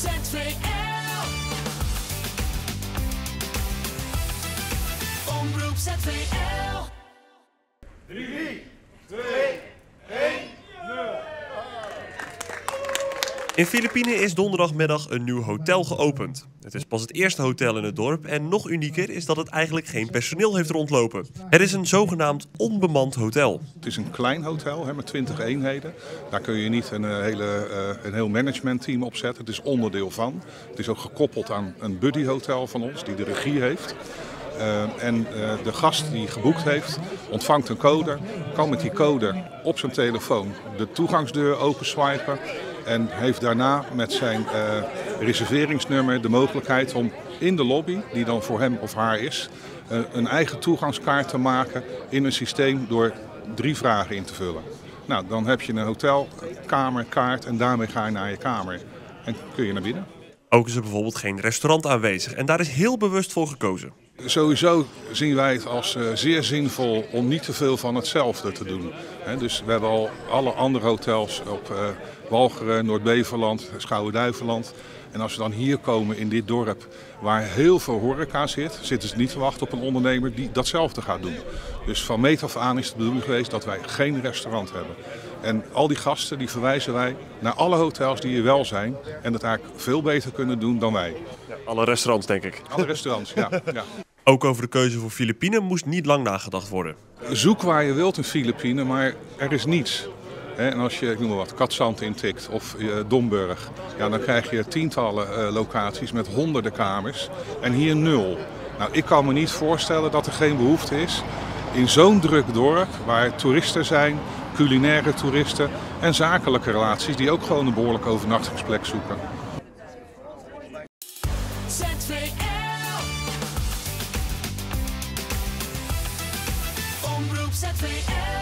ZVL. Omroep ZVL. 3, 2, 1, 0. In Philippinen is donderdagmiddag een nieuw hotel geopend. Het is pas het eerste hotel in het dorp en nog unieker is dat het eigenlijk geen personeel heeft rondlopen. Het is een zogenaamd onbemand hotel. Het is een klein hotel met 20 eenheden. Daar kun je niet een heel managementteam op zetten. Het is onderdeel van. Het is ook gekoppeld aan een buddyhotel van ons die de regie heeft. De gast die geboekt heeft, ontvangt een code, kan met die code op zijn telefoon de toegangsdeur openswipen en heeft daarna met zijn reserveringsnummer de mogelijkheid om in de lobby, die dan voor hem of haar is, een eigen toegangskaart te maken in een systeem door 3 vragen in te vullen. Nou, dan heb je een hotelkamerkaart en daarmee ga je naar je kamer en kun je naar binnen. Ook is er bijvoorbeeld geen restaurant aanwezig en daar is heel bewust voor gekozen. Sowieso zien wij het als zeer zinvol om niet te veel van hetzelfde te doen. Dus we hebben al alle andere hotels op Walcheren, Noord-Beverland, Schouwen-Duiveland. En als we dan hier komen in dit dorp waar heel veel horeca zit, zitten ze niet te wachten op een ondernemer die datzelfde gaat doen. Dus van meet af aan is het de bedoeling geweest dat wij geen restaurant hebben. En al die gasten die verwijzen wij naar alle hotels die hier wel zijn en dat eigenlijk veel beter kunnen doen dan wij. Ja, alle restaurants denk ik. Alle restaurants, ja. Ook over de keuze voor Philippinen moest niet lang nagedacht worden. Zoek waar je wilt in Philippinen, maar er is niets. En als je, ik noem maar wat, Katzand intikt of Domburg, ja, dan krijg je tientallen locaties met honderden kamers en hier 0. Nou, ik kan me niet voorstellen dat er geen behoefte is in zo'n druk dorp waar toeristen zijn, culinaire toeristen en zakelijke relaties die ook gewoon een behoorlijk overnachtingsplek zoeken. ZVL. Omroep ZVL.